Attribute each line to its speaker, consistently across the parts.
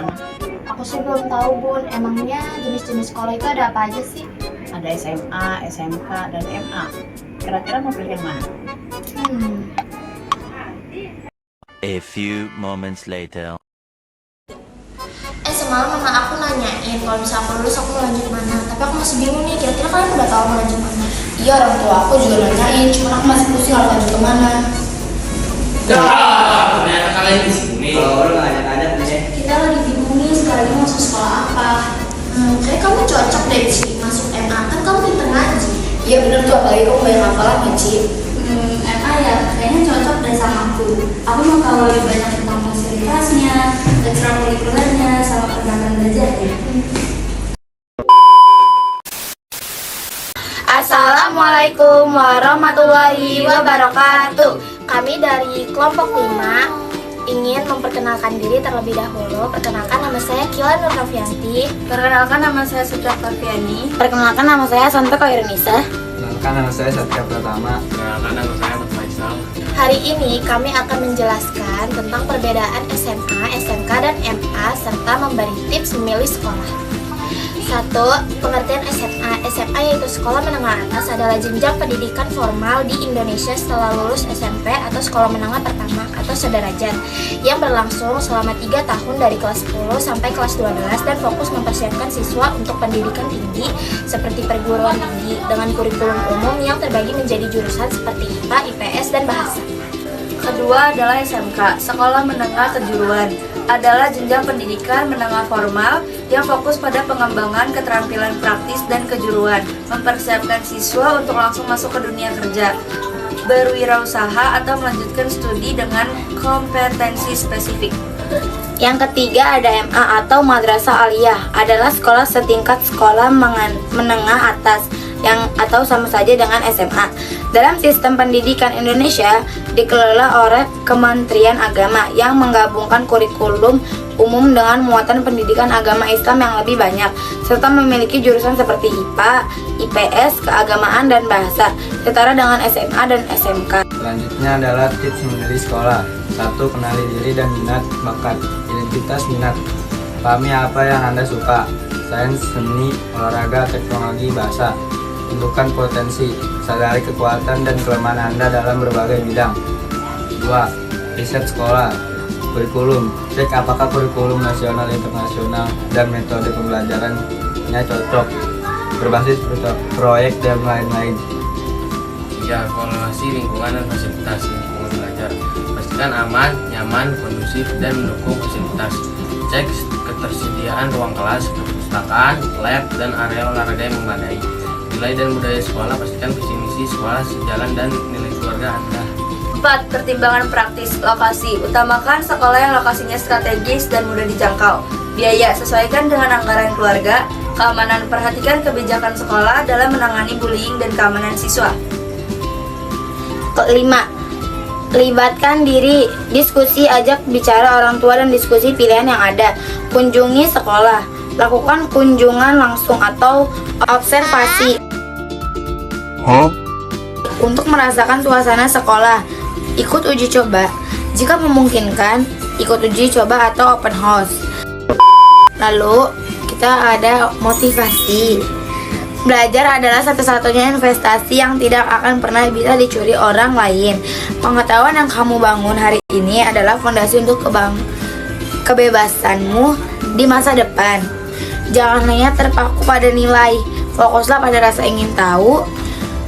Speaker 1: mana?
Speaker 2: Aku sih belum tahu Bun, emangnya jenis-jenis sekolah itu ada apa aja sih?
Speaker 1: Ada SMA, SMK, dan MA. Kira-kira mau pilih yang mana?
Speaker 3: A few moments later.
Speaker 2: Semalam mama aku nanyain kalau misalnya aku lulus aku mau lanjut mana. Tapi aku masih bingung nih, kira-kira kalian udah tahu mau lanjut mana?
Speaker 4: Iya, orang tua aku juga nanyain, cuman aku masih pusing harus lanjut kemana.
Speaker 5: Ternyata kalian di sini.
Speaker 6: Kalau lu nggak ada nih.
Speaker 4: Kita lagi bingung nih, sekarang ini masuk sekolah apa.
Speaker 2: Kayak kamu cocok deh Ci, masuk MA, kan kamu pinter ngaji.
Speaker 4: Iya bener tuh, apalagi kamu banyak hafalan ya, Ci.
Speaker 2: MA ya, kayaknya cocok deh sama aku. Aku mau tahu lebih banyak tentang fasilitasnya, ekstrakurikulernya, sama kegiatan belajarnya. Assalamualaikum warahmatullahi wabarakatuh. Kami dari kelompok 5 ingin memperkenalkan diri terlebih dahulu. Perkenalkan, nama saya Kila Nurnovianti.
Speaker 7: Perkenalkan, nama saya Sutra Farfiani.
Speaker 2: Perkenalkan, nama saya Santo Koirunisa.
Speaker 6: Perkenalkan, nama saya Satya Pratama.
Speaker 5: Perkenalkan, nama saya Ahmad Faisal.
Speaker 2: Hari ini kami akan menjelaskan tentang perbedaan SMA, SMK, dan MA serta memberi tips memilih sekolah. 1. Pengertian SMA. SMA yaitu sekolah menengah atas adalah jenjang pendidikan formal di Indonesia setelah lulus SMP atau sekolah menengah pertama atau sederajat yang berlangsung selama 3 tahun dari kelas 10 sampai kelas 12 dan fokus mempersiapkan siswa untuk pendidikan tinggi seperti perguruan tinggi dengan kurikulum umum yang terbagi menjadi jurusan seperti IPA, IPS, dan bahasa.
Speaker 7: Kedua adalah SMK, Sekolah Menengah Kejuruan. Adalah jenjang pendidikan menengah formal yang fokus pada pengembangan keterampilan praktis dan kejuruan, mempersiapkan siswa untuk langsung masuk ke dunia kerja, berwirausaha atau melanjutkan studi dengan kompetensi spesifik.
Speaker 2: Yang ketiga ada MA atau Madrasah Aliyah, adalah sekolah setingkat sekolah menengah atas yang atau sama saja dengan SMA. Dalam sistem pendidikan Indonesia dikelola oleh Kementerian Agama yang menggabungkan kurikulum umum dengan muatan pendidikan agama Islam yang lebih banyak serta memiliki jurusan seperti IPA, IPS, keagamaan, dan bahasa setara dengan SMA dan SMK.
Speaker 6: Selanjutnya adalah tips memilih sekolah. 1. Kenali diri dan minat bakat. Identitas minat. Pahami apa yang Anda suka. Sains, seni, olahraga, teknologi, bahasa. Tentukan potensi. Sadari kekuatan dan kelemahan Anda dalam berbagai bidang. 2. Riset sekolah. Kurikulum. Cek apakah kurikulum nasional, internasional, dan metode pembelajarannya cocok, berbasis proyek dan lain-lain.
Speaker 5: 3. Evaluasi lingkungan dan fasilitas lingkungan belajar. Pastikan aman, nyaman, kondusif, dan mendukung fasilitas. Cek ketersediaan ruang kelas, perpustakaan, lab, dan area olahraga yang memadai. Nilai dan budaya sekolah, pastikan visi misi sekolah sejalan dan nilai keluarga Anda.
Speaker 7: 4. Pertimbangan praktis lokasi. Utamakan sekolah yang lokasinya strategis dan mudah dijangkau. Biaya, sesuaikan dengan anggaran keluarga. Keamanan, perhatikan kebijakan sekolah dalam menangani bullying dan keamanan siswa.
Speaker 2: 5. Libatkan diri, diskusi, ajak bicara orang tua dan diskusi pilihan yang ada. Kunjungi sekolah, lakukan kunjungan langsung atau observasi untuk merasakan suasana sekolah. Ikut uji coba, jika memungkinkan ikut uji coba atau open house. Lalu kita ada motivasi. Belajar adalah satu-satunya investasi yang tidak akan pernah bisa dicuri orang lain. Pengetahuan yang kamu bangun hari ini adalah fondasi untuk kebebasanmu di masa depan. Jangan hanya terpaku pada nilai, fokuslah pada rasa ingin tahu.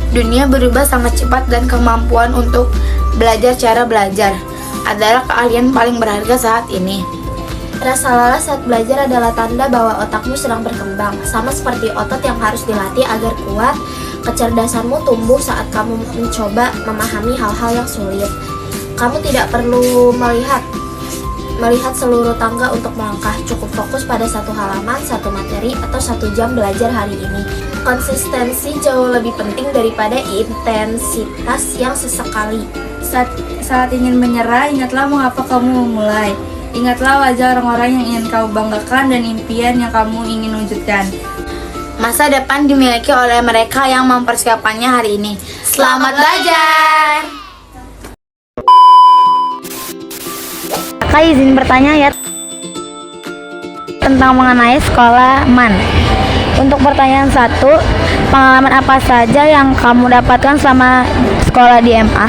Speaker 2: Dunia berubah sangat cepat dan kemampuan untuk belajar cara belajar adalah keahlian paling berharga saat ini. Rasa lelah saat belajar adalah tanda bahwa otakmu sedang berkembang, sama seperti otot yang harus dilatih agar kuat. Kecerdasanmu tumbuh saat kamu mencoba memahami hal-hal yang sulit. Kamu tidak perlu melihat seluruh tangga untuk melangkah, cukup fokus pada satu halaman, satu materi, atau 1 jam belajar hari ini. Konsistensi jauh lebih penting daripada intensitas yang sesekali.
Speaker 7: Saat ingin menyerah, ingatlah mengapa kamu memulai. Ingatlah wajah orang-orang yang ingin kamu banggakan dan impian yang kamu ingin wujudkan.
Speaker 2: Masa depan dimiliki oleh mereka yang mempersiapkannya hari ini. Selamat belajar! Kakak izin bertanya ya. tentang mengenai sekolah MAN. Untuk pertanyaan 1, pengalaman apa saja yang kamu dapatkan selama sekolah di MA?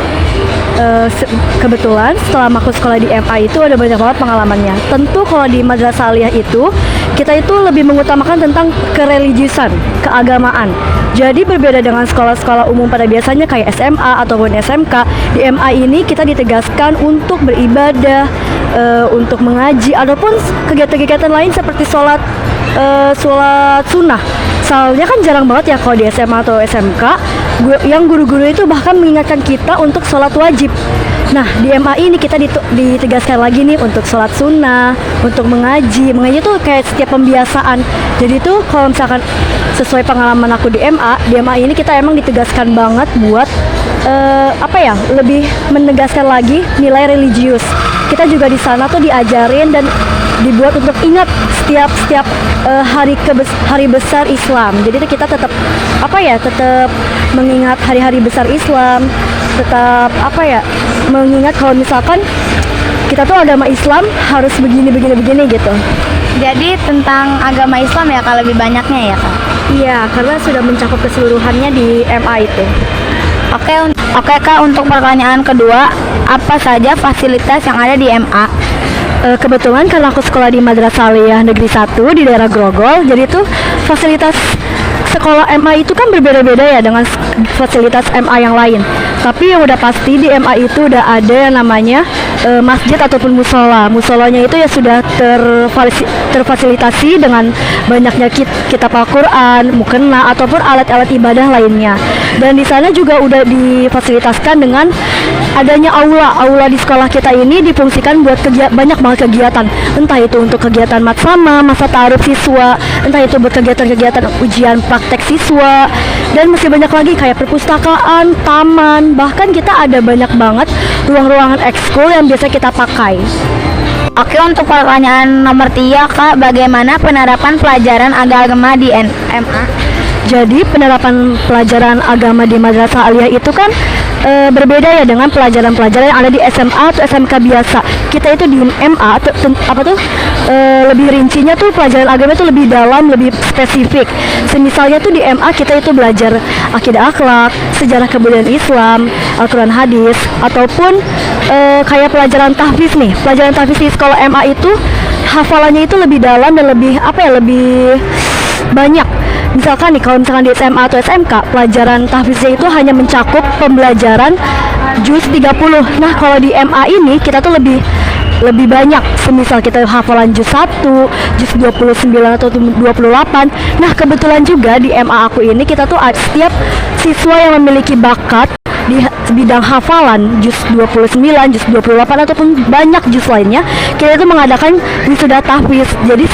Speaker 8: Kebetulan setelah aku sekolah di MA itu ada banyak banget pengalamannya. Tentu kalau di Madrasah Aliyah itu kita itu lebih mengutamakan tentang kereligiusan, keagamaan. Jadi berbeda dengan sekolah-sekolah umum pada biasanya kayak SMA ataupun SMK, di MA ini kita ditegaskan untuk beribadah, untuk mengaji, ataupun kegiatan-kegiatan lain seperti sholat sunnah. Soalnya kan jarang banget ya kalau di SMA atau SMK yang guru-guru itu bahkan mengingatkan kita untuk sholat wajib. Nah, di MA ini kita ditegaskan lagi nih untuk sholat sunnah, untuk mengaji. Mengaji tuh kayak setiap pembiasaan. Jadi tuh kalau misalkan sesuai pengalaman aku di MA ini kita emang ditegaskan banget buat lebih menegaskan lagi nilai religius. Kita juga di sana tuh diajarin dan dibuat untuk ingat setiap hari besar Islam. Jadi tuh kita tetap mengingat hari-hari besar Islam, tetap mengingat kalau misalkan kita tuh agama Islam harus begini gitu.
Speaker 2: Jadi tentang agama Islam ya Kak, lebih banyaknya ya Kak?
Speaker 8: Iya, karena sudah mencakup keseluruhannya di MA itu.
Speaker 2: Oke Kak, untuk pertanyaan kedua, apa saja fasilitas yang ada di MA?
Speaker 8: Kebetulan karena aku sekolah di Madrasah Aliyah Negeri 1 di daerah Grogol, jadi tuh fasilitas sekolah MA itu kan berbeda-beda ya dengan fasilitas MA yang lain. Tapi yang udah pasti di MA itu udah ada yang namanya masjid ataupun musola. Musolanya itu ya sudah terfasilitasi dengan banyaknya kitab Al-Quran, mukena ataupun alat-alat ibadah lainnya. Dan di sana juga udah difasilitaskan dengan adanya aula di sekolah kita ini difungsikan buat banyak banget kegiatan. Entah itu untuk kegiatan matsama, masa ta'aruf siswa, entah itu buat kegiatan-kegiatan ujian praktek siswa, dan masih banyak lagi kayak perpustakaan, taman, bahkan kita ada banyak banget ruang-ruangan ekskul yang biasa kita pakai.
Speaker 2: Oke, untuk pertanyaan nomor 3 Kak, bagaimana penerapan pelajaran agama di MA?
Speaker 8: Jadi penerapan pelajaran agama di Madrasah Aliyah itu kan berbeda ya dengan pelajaran-pelajaran yang ada di SMA atau SMK biasa. Kita itu di MA lebih rincinya tuh pelajaran agama itu lebih dalam, lebih spesifik. Semisalnya tuh di MA kita itu belajar akidah akhlak, sejarah kebudayaan Islam, Al-Quran hadis, ataupun kayak pelajaran tahfiz nih. Pelajaran tahfiz di sekolah MA itu hafalannya itu lebih dalam dan lebih lebih banyak. Misalkan nih, kalau misalkan di SMA atau SMK, pelajaran tahfiznya itu hanya mencakup pembelajaran juz 30. Nah, kalau di MA ini kita tuh lebih banyak. Semisal kita hafalan juz 1, juz 29 atau 28. Nah, kebetulan juga di MA aku ini kita tuh setiap siswa yang memiliki bakat di bidang hafalan juz 29, juz 28 ataupun banyak juz lainnya, kita itu mengadakan wisuda tahfiz. Jadi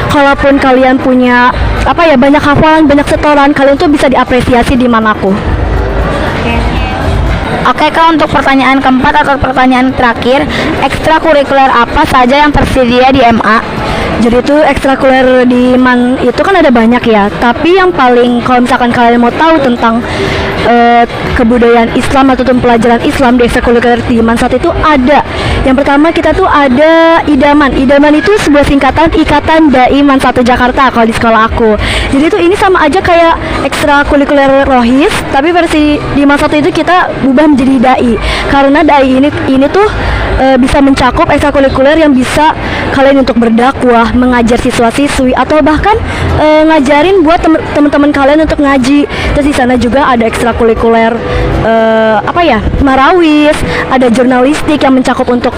Speaker 8: kalaupun kalian punya banyak hafalan, banyak setoran, kalian tuh bisa diapresiasi di Manaku.
Speaker 2: Oke Kak, untuk pertanyaan keempat atau pertanyaan terakhir, ekstrakurikuler apa saja yang tersedia di MA?
Speaker 8: Jadi itu ekstrakurikuler di MAN itu kan ada banyak ya. Tapi yang paling, kalau misalkan kalian mau tahu tentang kebudayaan Islam ataupun pelajaran Islam di ekstrakurikuler di MAN saat itu ada. Yang pertama kita tuh ada IDAMAN. IDAMAN itu sebuah singkatan Ikatan Dai MAN 1 Jakarta kalau di sekolah aku. Jadi itu ini sama aja kayak ekstrakurikuler Rohis, tapi versi di MAN 1 itu kita ubah menjadi dai. Karena dai ini tuh bisa mencakup ekstrakurikuler yang bisa kalian untuk berdakwah, mengajar siswa-siswi, atau bahkan ngajarin buat teman-teman kalian untuk ngaji. Terus di sana juga ada ekstrakurikuler marawis, ada jurnalistik yang mencakup untuk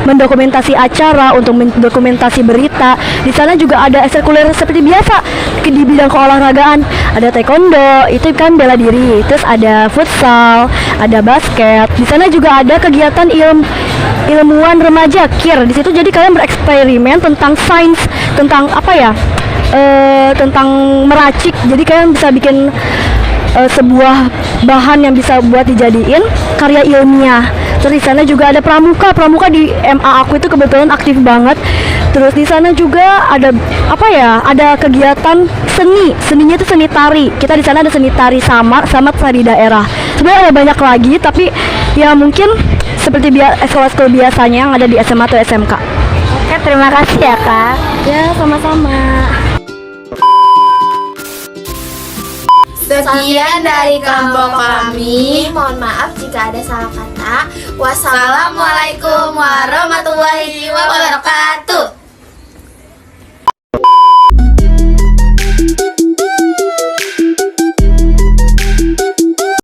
Speaker 8: mendokumentasi acara, untuk mendokumentasi berita. Di sana juga ada ekstrakurikuler seperti biasa di bidang keolahragaan, ada taekwondo, itu kan bela diri. Terus ada futsal, ada basket. Di sana juga ada kegiatan ilmuwan remaja KIR. Di situ jadi kalian bereksperimen tentang sains, tentang tentang meracik. Jadi kalian bisa bikin sebuah bahan yang bisa buat dijadiin karya ilmiah. Terus di sana juga ada pramuka di MA aku itu kebetulan aktif banget. Terus di sana juga ada ada kegiatan seninya itu seni tari. Kita di sana ada seni tari sama tari daerah. Sebenarnya ada banyak lagi, tapi ya mungkin seperti sekolah-sekolah biasanya yang ada di SMA atau SMK.
Speaker 2: Oke, Terima kasih ya Kak.
Speaker 8: Ya, sama-sama.
Speaker 2: Sekian dari kelompok kami. Mohon maaf jika ada salah kata. Wassalamualaikum warahmatullahi